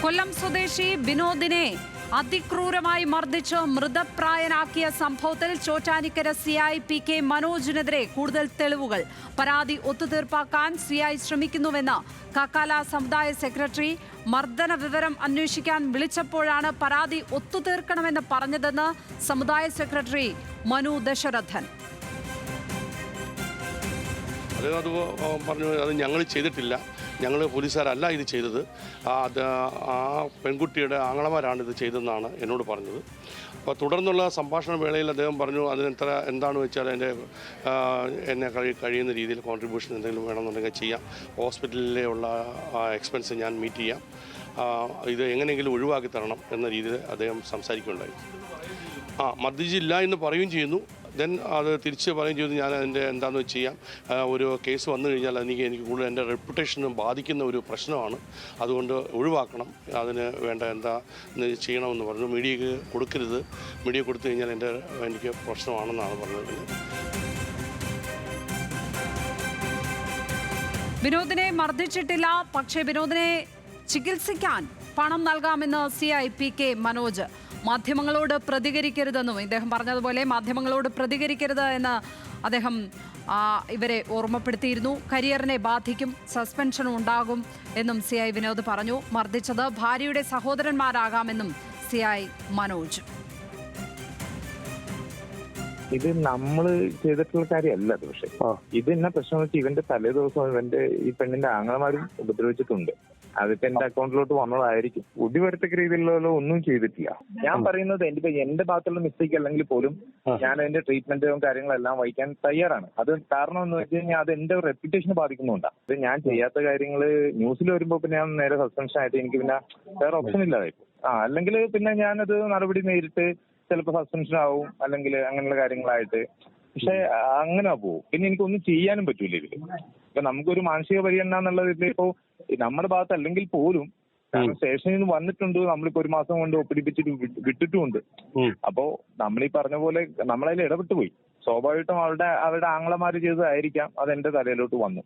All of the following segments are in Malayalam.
കൊല്ലം സ്വദേശി ബിനോദിനെ അതിക്രൂരമായി മർദ്ദിച്ച് മൃതപ്രായനാക്കിയ സംഭവത്തിൽ ചോറ്റാനിക്കര സിഐ പി.കെ. മനോജിനെതിരെ കൂടുതൽ തെളിവുകൾ. പരാതി ഒത്തുതീർപ്പാക്കാൻ സിഐ ശ്രമിക്കുന്നുവെന്ന് കാക്കാല സമുദായ സെക്രട്ടറി. മർദ്ദന വിവരം അന്വേഷിക്കാൻ വിളിച്ചപ്പോഴാണ് പരാതി ഒത്തുതീർക്കണമെന്ന് പറഞ്ഞതെന്ന് സമുദായ സെക്രട്ടറി മനു ദശരഥൻ. അത് പറഞ്ഞു, അത് ഞങ്ങൾ ചെയ്തിട്ടില്ല, ഞങ്ങൾ പോലീസുകാരല്ല ഇത് ചെയ്തത്, ആ പെൺകുട്ടിയുടെ ആങ്ങളമാരാണ് ഇത് ചെയ്തതെന്നാണ് എന്നോട് പറഞ്ഞത്. അപ്പോൾ തുടർന്നുള്ള സംഭാഷണ വേളയിൽ അദ്ദേഹം പറഞ്ഞു, അതിനെത്ര എന്താണെന്ന് വെച്ചാൽ എന്നെ കഴിയുന്ന രീതിയിൽ കോൺട്രിബ്യൂഷൻ എന്തെങ്കിലും വേണമെന്നുണ്ടെങ്കിൽ ചെയ്യാം, ഹോസ്പിറ്റലിലെ ഉള്ള എക്സ്പെൻസ് ഞാൻ മീറ്റ് ചെയ്യാം, ഇത് എങ്ങനെയെങ്കിലും ഒഴിവാക്കി തരണം എന്ന രീതിയിൽ അദ്ദേഹം സംസാരിക്കുകയുണ്ടായി. മർദ്ദിച്ചില്ല എന്ന് പറയുകയും ചെയ്യുന്നു. ദെൻ അത് തിരിച്ച് പറയുകയും ചെയ്തു, ഞാൻ അതിൻ്റെ എന്താണെന്ന് വെച്ച് ചെയ്യാം, ഒരു കേസ് വന്നു കഴിഞ്ഞാൽ എനിക്ക് കൂടുതൽ എൻ്റെ റെപ്യൂട്ടേഷനും ബാധിക്കുന്ന ഒരു പ്രശ്നമാണ്, അതുകൊണ്ട് ഒഴിവാക്കണം, അതിന് വേണ്ട എന്താ ചെയ്യണമെന്ന് പറഞ്ഞു. മീഡിയക്ക് കൊടുക്കരുത്, മീഡിയ കൊടുത്തു കഴിഞ്ഞാൽ എനിക്ക് പ്രശ്നമാണെന്നാണ് പറഞ്ഞത്. വിനോദിനെ മർദ്ദിച്ചിട്ടില്ല, പക്ഷേ വിനോദിനെ ചികിത്സിക്കാൻ പണം നൽകാമെന്ന് സിഐ പി.കെ. മനോജ്. മാധ്യമങ്ങളോട് പ്രതികരിക്കരുതെന്നും ഇദ്ദേഹം പറഞ്ഞതുപോലെ മാധ്യമങ്ങളോട് പ്രതികരിക്കരുത് എന്ന് അദ്ദേഹം ഇവരെ ഓർമ്മപ്പെടുത്തിയിരുന്നു. കരിയറിനെ ബാധിക്കും, സസ്പെൻഷനും ഉണ്ടാകും എന്നും സിഐ വിനോദ് പറഞ്ഞു. മർദ്ദിച്ചത് ഭാര്യയുടെ സഹോദരന്മാരാകാമെന്നും സിഐ മനോജ്. ഇത് നമ്മൾ ചെയ്തിട്ടുള്ള കാര്യമല്ല അത്. പക്ഷെ ഇത് എന്നാ പ്രശ്നം വെച്ചാൽ ഇവന്റെ തലേ ദിവസം ഇവന്റെ ഈ പെണ്ണിന്റെ ആങ്ങളമാരും ഉപദ്രവിച്ചിട്ടുണ്ട്. അതിപ്പോ എന്റെ അക്കൗണ്ടിലോട്ട് വന്നതായിരിക്കും. ഒടിവരത്തക്ക രീതിയിലുള്ള ഒന്നും ചെയ്തിട്ടില്ല. ഞാൻ പറയുന്നത് എന്റെ ഭാഗത്തുള്ള മിസ്റ്റേക്ക് അല്ലെങ്കിൽ പോലും ഞാൻ അതിന്റെ ട്രീറ്റ്മെന്റും കാര്യങ്ങളെല്ലാം വഹിക്കാൻ തയ്യാറാണ്. അത് കാരണം എന്ന് വെച്ച് കഴിഞ്ഞാൽ അത് എന്റെ റെപ്യൂട്ടേഷനെ ബാധിക്കുന്നുണ്ടാ. അത് ഞാൻ ചെയ്യാത്ത കാര്യങ്ങൾ ന്യൂസിൽ വരുമ്പോ പിന്നെ ഞാൻ നേരെ സസ്പെൻഷൻ ആയിട്ട് എനിക്ക് പിന്നെ വേറെ ഓപ്ഷൻ ഇല്ലാതായിരിക്കും. അല്ലെങ്കിൽ പിന്നെ ഞാനത് നടപടി നേരിട്ട് ചിലപ്പോൾ സസ്പെൻഷൻ ആവും, അല്ലെങ്കിൽ അങ്ങനെയുള്ള കാര്യങ്ങളായിട്ട്. പക്ഷെ അങ്ങനെ പോകും. പിന്നെ എനിക്കൊന്നും ചെയ്യാനും പറ്റൂല ഇതില്. ഇപ്പൊ നമുക്കൊരു മാനസിക പരിഗണന എന്നുള്ളത് ഇപ്പോ നമ്മുടെ ഭാഗത്ത് അല്ലെങ്കിൽ പോലും, കാരണം സ്റ്റേഷനിൽ നിന്ന് വന്നിട്ടുണ്ട്, നമ്മളിപ്പോ ഒരു മാസം കൊണ്ട് ഒപ്പിടിപ്പിച്ചിട്ട് വിട്ടിട്ടുമുണ്ട്. അപ്പോ നമ്മളീ പറഞ്ഞ പോലെ നമ്മളതിൽ ഇടപെട്ടു പോയി. സ്വാഭാവികമായിട്ടും അവരുടെ ആങ്ങളമാര് ചെയ്തതായിരിക്കാം, അതെന്റെ തലയിലോട്ട് വന്നു.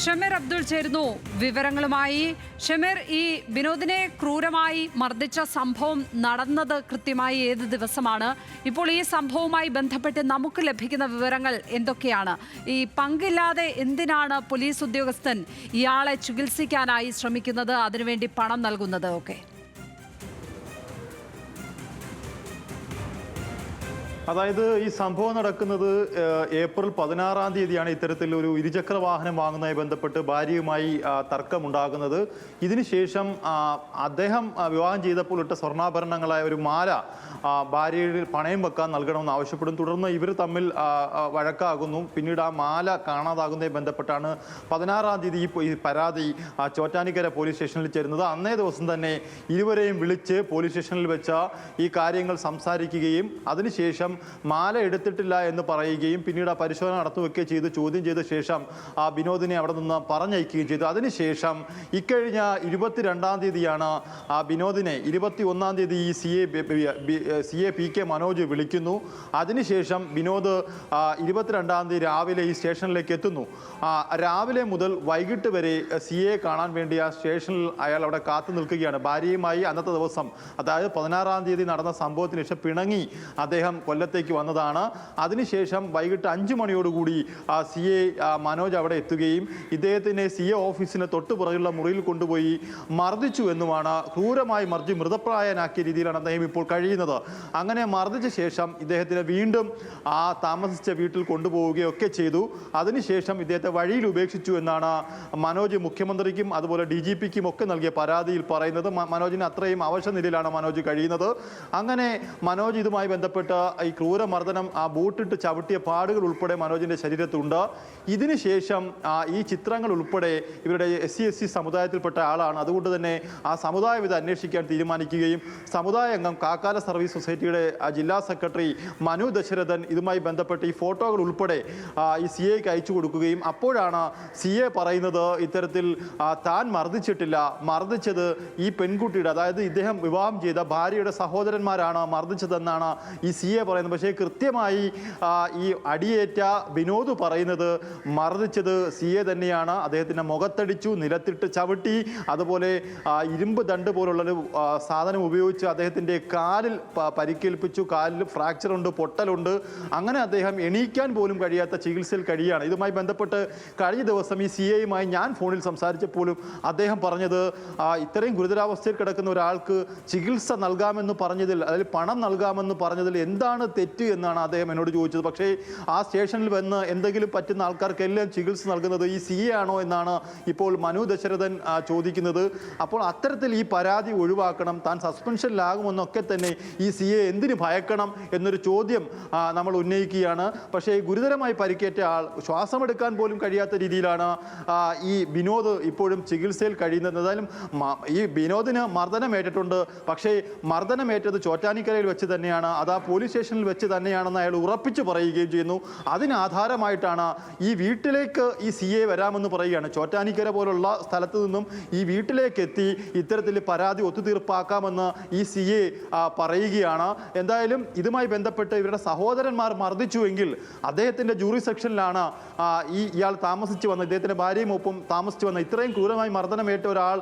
ഷമീർ അബ്ദുൾ ചേരുന്നു വിവരങ്ങളുമായി. ഷമീർ, ഈ വിനോദിനെ ക്രൂരമായി മർദ്ദിച്ച സംഭവം നടന്നത് കൃത്യമായി ഏത് ദിവസമാണ്? ഇപ്പോൾ ഈ സംഭവവുമായി ബന്ധപ്പെട്ട് നമുക്ക് ലഭിക്കുന്ന വിവരങ്ങൾ എന്തൊക്കെയാണ്? ഈ പങ്കില്ലാതെ എന്തിനാണ് പോലീസ് ഉദ്യോഗസ്ഥൻ ഇയാളെ ചികിത്സിക്കാനായി ശ്രമിക്കുന്നത്, അതിനുവേണ്ടി പണം നൽകുന്നത് ഒക്കെ? അതായത് ഈ സംഭവം നടക്കുന്നത് ഏപ്രിൽ 16-ാം തീയതിയാണ്. ഇത്തരത്തിലൊരു ഇരുചക്ര വാഹനം വാങ്ങുന്നതുമായി ബന്ധപ്പെട്ട് ഭാര്യയുമായി തർക്കമുണ്ടാകുന്നത്. ഇതിനുശേഷം അദ്ദേഹം വിവാഹം ചെയ്തപ്പോൾ ഇട്ട സ്വർണ്ണാഭരണങ്ങളായ ഒരു മാല ഭാര്യയുടെ പണയം വെക്കാൻ നൽകണമെന്ന് ആവശ്യപ്പെടും. തുടർന്ന് ഇവർ തമ്മിൽ വഴക്കാകുന്നു. പിന്നീട് ആ മാല കാണാതാകുന്നതുമായി ബന്ധപ്പെട്ടാണ് 16-ാം തീയതി ഈ പരാതി ചോറ്റാനിക്കര പോലീസ് സ്റ്റേഷനിൽ ചേരുന്നത്. അന്നേ ദിവസം തന്നെ ഇരുവരെയും വിളിച്ച് പോലീസ് സ്റ്റേഷനിൽ വെച്ച ഈ കാര്യങ്ങൾ സംസാരിക്കുകയും അതിനുശേഷം മാല എടുത്തിട്ടില്ല എന്ന് പറയുകയും പിന്നീട് ആ പരിശോധന നടത്തുകയും ചെയ്ത് ചോദ്യം ചെയ്ത ശേഷം ആ വിനോദിനെ അവിടെ നിന്ന് പറഞ്ഞയക്കുകയും ചെയ്തു. അതിനുശേഷം ഇക്കഴിഞ്ഞ 22-ാം തീയതിയാണ് ആ വിനോദിനെ 21-ാം തീയതി ഈ സിഐ പി.കെ. മനോജ് വിളിക്കുന്നു. അതിനുശേഷം വിനോദ് 22-ാം തീയതി രാവിലെ ഈ സ്റ്റേഷനിലേക്ക് എത്തുന്നു. രാവിലെ മുതൽ വൈകിട്ട് വരെ സിഐയെ കാണാൻ വേണ്ടി ആ സ്റ്റേഷനിൽ അയാൾ അവിടെ കാത്തു നിൽക്കുകയാണ്. ഭാര്യയുമായി അന്നത്തെ ദിവസം, അതായത് 16-ാം തീയതി നടന്ന സംഭവത്തിന് ശേഷം പിണങ്ങി അദ്ദേഹം കൊല്ലത്തേക്ക് വന്നതാണ്. അതിനുശേഷം വൈകിട്ട് 5 മണിയോടുകൂടി സിഐ മനോജ് അവിടെ എത്തുകയും ഇദ്ദേഹത്തിനെ സിഐ ഓഫീസിന് തൊട്ട് പുറകിലുള്ള മുറിയിൽ കൊണ്ടുപോയി മർദ്ദിച്ചു എന്നുമാണ്. ക്രൂരമായി മർദ്ദിച്ച് മൃതപ്രായനാക്കിയ രീതിയിലാണ് അദ്ദേഹം ഇപ്പോൾ കഴിയുന്നത്. അങ്ങനെ മർദ്ദിച്ച ശേഷം ഇദ്ദേഹത്തിനെ വീണ്ടും താമസിച്ച വീട്ടിൽ കൊണ്ടുപോവുകയൊക്കെ ചെയ്തു. അതിനുശേഷം ഇദ്ദേഹത്തെ വഴിയിൽ ഉപേക്ഷിച്ചു എന്നാണ് മനോജ് മുഖ്യമന്ത്രിക്കും അതുപോലെ DGPക്കും ഒക്കെ നൽകിയ പരാതിയിൽ പറയുന്നത്. മനോജിന് അത്രയും അവശനിലയിലാണ് മനോജ് കഴിയുന്നത്. അങ്ങനെ മനോജ് ഇതുമായി ബന്ധപ്പെട്ട് ഈ ക്രൂരമർദ്ദനം, ബൂട്ടിട്ട് ചവിട്ടിയ പാടുകൾ ഉൾപ്പെടെ മനോജിന്റെ ശരീരത്തുണ്ട്. ഇതിനുശേഷം ഈ ചിത്രങ്ങൾ ഉൾപ്പെടെ ഇവരുടെ SC/ST സമുദായത്തിൽപ്പെട്ട ആളാണ്. അതുകൊണ്ട് തന്നെ ആ സമുദായം ഇത് അന്വേഷിക്കാൻ തീരുമാനിക്കുകയും സമുദായ അംഗം കാക്കാല സർവീസ് സൊസൈറ്റിയുടെ ജില്ലാ സെക്രട്ടറി മനു ദശരഥൻ ഇതുമായി ബന്ധപ്പെട്ട് ഈ ഫോട്ടോകൾ ഉൾപ്പെടെ ഈ CAക്ക് അയച്ചു കൊടുക്കുകയും അപ്പോഴാണ് CA പറയുന്നത് ഇത്തരത്തിൽ താൻ മർദ്ദിച്ചിട്ടില്ല, മർദ്ദിച്ചത് ഈ പെൺകുട്ടിയുടെ, അതായത് ഇദ്ദേഹം വിവാഹം ചെയ്ത ഭാര്യയുടെ സഹോദരന്മാരാണ് മർദ്ദിച്ചതെന്നാണ് ഈ CA പറയുന്നത്. പറയുന്നത്. പക്ഷേ കൃത്യമായി ഈ അടിയേറ്റ വിനോദ് പറയുന്നത് മർദ്ദിച്ചത് CA തന്നെയാണ്. അദ്ദേഹത്തിൻ്റെ മുഖത്തടിച്ചു, നിലത്തിട്ട് ചവിട്ടി, അതുപോലെ ഇരുമ്പ് ദണ്ട് പോലുള്ളൊരു സാധനം ഉപയോഗിച്ച് അദ്ദേഹത്തിൻ്റെ കാലിൽ പരിക്കേൽപ്പിച്ചു. കാലിൽ ഫ്രാക്ചറുണ്ട്, പൊട്ടലുണ്ട്. അങ്ങനെ അദ്ദേഹം എണീക്കാൻ പോലും കഴിയാത്ത ചികിത്സയിൽ കഴിയാണ്. ഇതുമായി ബന്ധപ്പെട്ട് കഴിഞ്ഞ ദിവസം ഈ CAയുമായി ഞാൻ ഫോണിൽ സംസാരിച്ചപ്പോഴും അദ്ദേഹം പറഞ്ഞത് ഇത്രയും ഗുരുതരാവസ്ഥയിൽ കിടക്കുന്ന ഒരാൾക്ക് ചികിത്സ നൽകാമെന്ന് പറഞ്ഞതിൽ, അതിൽ പണം നൽകാമെന്ന് പറഞ്ഞതിൽ എന്താണ് തെറ്റ് എന്നാണ് അദ്ദേഹം എന്നോട് ചോദിച്ചത്. പക്ഷേ ആ സ്റ്റേഷനിൽ വന്ന് എന്തെങ്കിലും പറ്റുന്ന ആൾക്കാർക്കെല്ലാം ചികിത്സ നൽകുന്നത് ഈ CA ആണോ എന്നാണ് ഇപ്പോൾ മനു ദശരഥൻ ചോദിക്കുന്നത്. അപ്പോൾ അത്തരത്തിൽ ഈ പരാതി ഒഴിവാക്കണം, താൻ സസ്പെൻഷനിലാകുമെന്നൊക്കെ തന്നെ ഈ CA എന്തിന് ഭയക്കണം എന്നൊരു ചോദ്യം നമ്മൾ ഉന്നയിക്കുകയാണ്. പക്ഷേ ഗുരുതരമായി പരിക്കേറ്റ ആൾ, ശ്വാസമെടുക്കാൻ പോലും കഴിയാത്ത രീതിയിലാണ് ഈ വിനോദ് ഇപ്പോഴും ചികിത്സയിൽ കഴിയുന്നത്. എന്തായാലും ഈ വിനോദിന് മർദ്ദനമേറ്റിട്ടുണ്ട്. പക്ഷേ മർദ്ദനമേറ്റത് ചോറ്റാനിക്കരയിൽ വെച്ച് തന്നെയാണ്, അത് ആ പോലീസ് സ്റ്റേഷനിൽ വെച്ച് തന്നെയാണെന്ന് അയാൾ ഉറപ്പിച്ച് പറയുകയും ചെയ്യുന്നു. അതിനാധാരമായിട്ടാണ് ഈ വീട്ടിലേക്ക് ഈ CA വരാമെന്ന് പറയുകയാണ്. ചോറ്റാനിക്കര പോലുള്ള സ്ഥലത്ത് നിന്നും ഈ വീട്ടിലേക്ക് എത്തി ഇത്തരത്തിൽ പരാതി ഒത്തുതീർപ്പാക്കാമെന്ന് ഈ CA പറയുകയാണ്. എന്തായാലും ഇതുമായി ബന്ധപ്പെട്ട് ഇവരുടെ സഹോദരന്മാർ മർദ്ദിച്ചുവെങ്കിൽ അദ്ദേഹത്തിൻ്റെ ജൂറി സെക്ഷനിലാണ് ഇയാൾ താമസിച്ച് വന്ന, ഇദ്ദേഹത്തിൻ്റെ ഭാര്യയും ഒപ്പം താമസിച്ച് വന്ന, ഇത്രയും ക്രൂരമായി മർദ്ദനമേറ്റ ഒരാൾ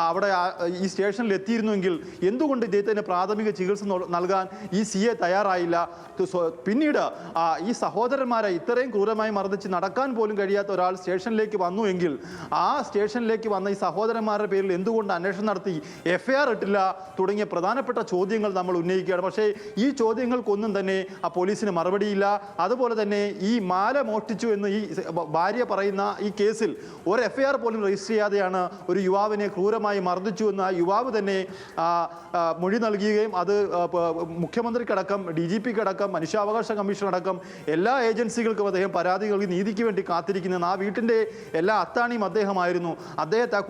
അവിടെ ഈ സ്റ്റേഷനിൽ എത്തിയിരുന്നുവെങ്കിൽ എന്തുകൊണ്ട് ഇദ്ദേഹത്തിന് പ്രാഥമിക ചികിത്സ നൽകാൻ ഈ CA തയ്യാറായില്ല? പിന്നീട് ഈ സഹോദരന്മാരെ ഇത്രയും ക്രൂരമായി മർദ്ദിച്ച് നടക്കാൻ പോലും കഴിയാത്ത ഒരാൾ സ്റ്റേഷനിലേക്ക് വന്നു എങ്കിൽ ആ സ്റ്റേഷനിലേക്ക് വന്ന ഈ സഹോദരന്മാരുടെ പേരിൽ എന്തുകൊണ്ട് അന്വേഷണം നടത്തി FIR ഇട്ടില്ല തുടങ്ങിയ പ്രധാനപ്പെട്ട ചോദ്യങ്ങൾ നമ്മൾ ഉന്നയിക്കുകയാണ്. പക്ഷേ ഈ ചോദ്യങ്ങൾക്കൊന്നും തന്നെ പോലീസിന് മറുപടിയില്ല. അതുപോലെ തന്നെ ഈ മാല മോഷ്ടിച്ചു എന്ന് ഈ ഭാര്യ പറയുന്ന ഈ കേസിൽ ഒരു FIR പോലും രജിസ്റ്റർ ചെയ്യാതെയാണ് ഒരു യുവാവിനെ ക്രൂരമായി മർദ്ദിച്ചു എന്ന് ആ യുവാവ് തന്നെ മൊഴി നൽകുകയും അത് മുഖ്യമന്ത്രിക്കടക്കം DGPക്കടക്കം മനുഷ്യാവകാശ കമ്മീഷനടക്കം എല്ലാ ഏജൻസികൾക്കും അദ്ദേഹം പരാതി നൽകി നീതിക്ക് വേണ്ടി കാത്തിരിക്കുന്ന ആ വീട്ടിൻ്റെ എല്ലാ അത്താണിയും അദ്ദേഹമായിരുന്നു. അദ്ദേഹത്തെ ആ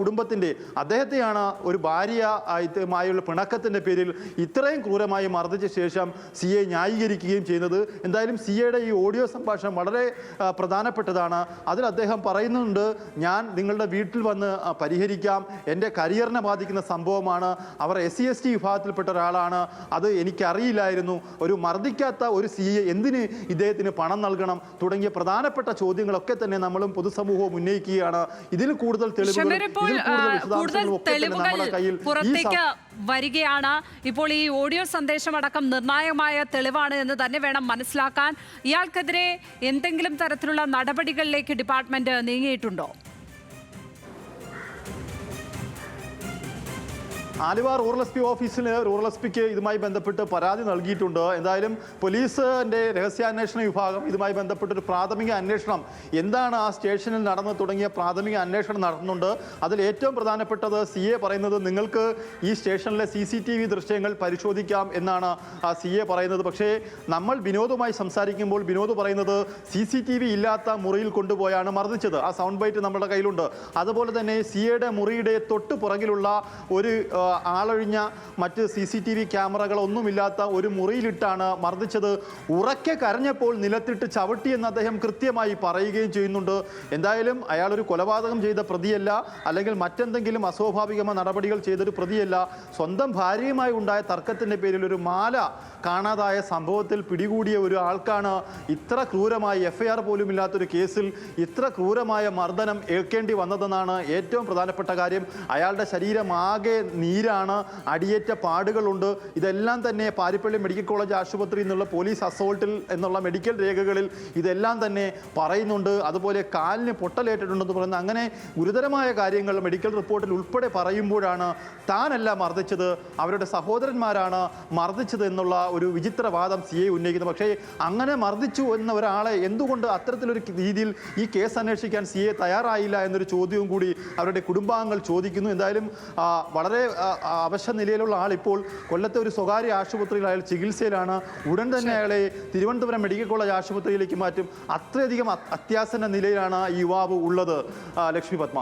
അദ്ദേഹത്തെയാണ് ഒരു ഭാര്യയുമായുള്ള പിണക്കത്തിൻ്റെ പേരിൽ ഇത്രയും ക്രൂരമായി മർദ്ദിച്ച ശേഷം CA ന്യായീകരിക്കുകയും ചെയ്യുന്നത്. എന്തായാലും CAയുടെ ഈ ഓഡിയോ സംഭാഷണം വളരെ പ്രധാനപ്പെട്ടതാണ്. അതിൽ അദ്ദേഹം പറയുന്നുണ്ട്, ഞാൻ നിങ്ങളുടെ വീട്ടിൽ വന്ന് പരിഹരിക്കാം, എൻ്റെ കരിയറിനെ ബാധിക്കുന്ന സംഭവമാണ്, അവർ SC/ST വിഭാഗത്തിൽപ്പെട്ട ഒരാളാണ്, അത് എനിക്കറിയില്ലായിരുന്നു, ഒരു മർദ്ദിക്കാത്ത ഒരു CA എന്തിന് ഇദ്ദേഹത്തിന് പണം നൽകണം തുടങ്ങിയ പ്രധാനപ്പെട്ട ചോദ്യങ്ങളൊക്കെ തന്നെ നമ്മളും പൊതുസമൂഹവും ഉന്നയിക്കുകയാണ്. ഇതിൽ കൂടുതൽ പുറത്തേക്ക് വരികയാണ്. ഇപ്പോൾ ഈ ഓഡിയോ സന്ദേശം അടക്കം നിർണായകമായ തെളിവാണ് എന്ന് തന്നെ വേണം മനസ്സിലാക്കാൻ. ഇയാൾക്കെതിരെ എന്തെങ്കിലും തരത്തിലുള്ള നടപടികളിലേക്ക് ഡിപ്പാർട്ട്മെന്റ് നീങ്ങിയിട്ടുണ്ടോ? ആലുവ റൂറൽ SP ഓഫീസിൽ റൂറൽ SPക്ക് ഇതുമായി ബന്ധപ്പെട്ട് പരാതി നൽകിയിട്ടുണ്ട്. എന്തായാലും പോലീസിൻ്റെ രഹസ്യാന്വേഷണ വിഭാഗം ഇതുമായി ബന്ധപ്പെട്ടൊരു പ്രാഥമിക അന്വേഷണം എന്താണ് ആ സ്റ്റേഷനിൽ നടന്നു തുടങ്ങിയ പ്രാഥമിക അന്വേഷണം നടത്തുന്നുണ്ട്. അതിൽ ഏറ്റവും പ്രധാനപ്പെട്ടത് CA പറയുന്നത് നിങ്ങൾക്ക് ഈ സ്റ്റേഷനിലെ CCTV ദൃശ്യങ്ങൾ പരിശോധിക്കാം എന്നാണ് CA പറയുന്നത്. പക്ഷേ നമ്മൾ വിനോദുമായി സംസാരിക്കുമ്പോൾ വിനോദ് പറയുന്നത് CCTV ഇല്ലാത്ത മുറിയിൽ കൊണ്ടുപോയാണ് മർദ്ദിച്ചത്. ആ സൗണ്ട് ബൈറ്റ് നമ്മുടെ കയ്യിലുണ്ട്. അതുപോലെ തന്നെ CAയുടെ മുറിയുടെ തൊട്ട് പുറകിലുള്ള ഒരു ആളൊഴിഞ്ഞ മറ്റ് CCTV ക്യാമറകളൊന്നുമില്ലാത്ത ഒരു മുറിയിലിട്ടാണ് മർദ്ദിച്ചത്. ഉറക്കെ കരഞ്ഞപ്പോൾ നിലത്തിട്ട് ചവിട്ടിയെന്ന് അദ്ദേഹം കൃത്യമായി പറയുകയും ചെയ്യുന്നുണ്ട്. എന്തായാലും അയാളൊരു കൊലപാതകം ചെയ്ത പ്രതിയല്ല, അല്ലെങ്കിൽ മറ്റെന്തെങ്കിലും അസ്വാഭാവികമായ നടപടികൾ ചെയ്തൊരു പ്രതിയല്ല. സ്വന്തം ഭാര്യയുമായി ഉണ്ടായ തർക്കത്തിൻ്റെ പേരിൽ ഒരു മാല കാണാതായ സംഭവത്തിൽ പിടികൂടിയ ഒരു ആൾക്കാണ് ഇത്ര ക്രൂരമായി FIR പോലും ഇല്ലാത്തൊരു കേസിൽ ഇത്ര ക്രൂരമായ മർദ്ദനം ഏൽക്കേണ്ടി വന്നതെന്നാണ് ഏറ്റവും പ്രധാനപ്പെട്ട കാര്യം. അയാളുടെ ശരീരം ആകെ നീരാണ്, അടിയേറ്റ പാടുകളുണ്ട്. ഇതെല്ലാം തന്നെ പാരിപ്പള്ളി മെഡിക്കൽ കോളേജ് ആശുപത്രിയിൽ നിന്നുള്ള പോലീസ് അസോൾട്ടിൽ എന്നുള്ള മെഡിക്കൽ രേഖകളിൽ ഇതെല്ലാം തന്നെ പറയുന്നുണ്ട്. അതുപോലെ കാലിന് പൊട്ടലേറ്റിട്ടുണ്ടെന്ന് പറയുന്ന അങ്ങനെ ഗുരുതരമായ കാര്യങ്ങൾ മെഡിക്കൽ റിപ്പോർട്ടിൽ ഉൾപ്പെടെ പറയുമ്പോഴാണ് താനല്ല മർദ്ദിച്ചത്, അവരുടെ സഹോദരന്മാരാണ് മർദ്ദിച്ചത് എന്നുള്ള ഒരു വിചിത്രവാദം CA ഉന്നയിക്കുന്നത്. പക്ഷേ അങ്ങനെ മർദ്ദിച്ചു എന്ന ഒരാളെ എന്തുകൊണ്ട് അത്തരത്തിലൊരു രീതിയിൽ ഈ കേസ് അന്വേഷിക്കാൻ CA തയ്യാറായില്ല എന്നൊരു ചോദ്യവും കൂടി അവരുടെ കുടുംബാംഗങ്ങൾ ചോദിക്കുന്നു. എന്തായാലും വളരെ അവശ നിലയിലുള്ള ആൾ ഇപ്പോൾ കൊല്ലത്തെ ഒരു സ്വകാര്യ ആശുപത്രിയിൽ അയാൾ ചികിത്സയിലാണ്. ഉടൻ തന്നെ അയാളെ തിരുവനന്തപുരം മെഡിക്കൽ കോളേജ് ആശുപത്രിയിലേക്ക് മാറ്റും. അത്രയധികം അത്യാസന്ന നിലയിലാണ് ഈ യുവാവ് ഉള്ളത്. ലക്ഷ്മി പത്മ.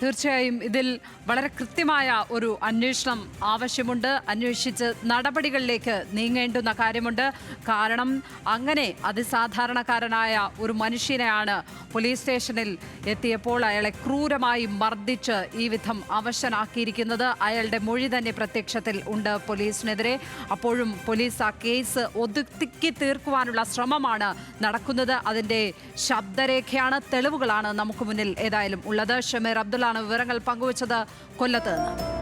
തീർച്ചയായും ഇതിൽ വളരെ കൃത്യമായ ഒരു അന്വേഷണം ആവശ്യമുണ്ട്. അന്വേഷിച്ച് നടപടികളിലേക്ക് നീങ്ങേണ്ടുന്ന കാര്യമുണ്ട്. കാരണം അങ്ങനെ അതിസാധാരണക്കാരനായ ഒരു മനുഷ്യനെയാണ് പോലീസ് സ്റ്റേഷനിൽ എത്തിയപ്പോൾ അയാളെ ക്രൂരമായി മർദ്ദിച്ച് ഈ വിധം അവശനാക്കിയിരിക്കുന്നത്. അയാളുടെ മൊഴി തന്നെ പ്രത്യക്ഷത്തിൽ ഉണ്ട് പോലീസിനെതിരെ. അപ്പോഴും പോലീസ് ആ കേസ് ഒതുക്കി തീർക്കുവാനുള്ള ശ്രമമാണ് നടക്കുന്നത്. അതിൻ്റെ ശബ്ദരേഖയാണ്, തെളിവുകളാണ് നമുക്ക് മുന്നിൽ ഏതായാലും ഉള്ളത്. ഷമീർ അബ്ദുള്ളാണ് വിവരങ്ങൾ പങ്കുവച്ചത് കൊല്ലത്ത് നിന്ന്.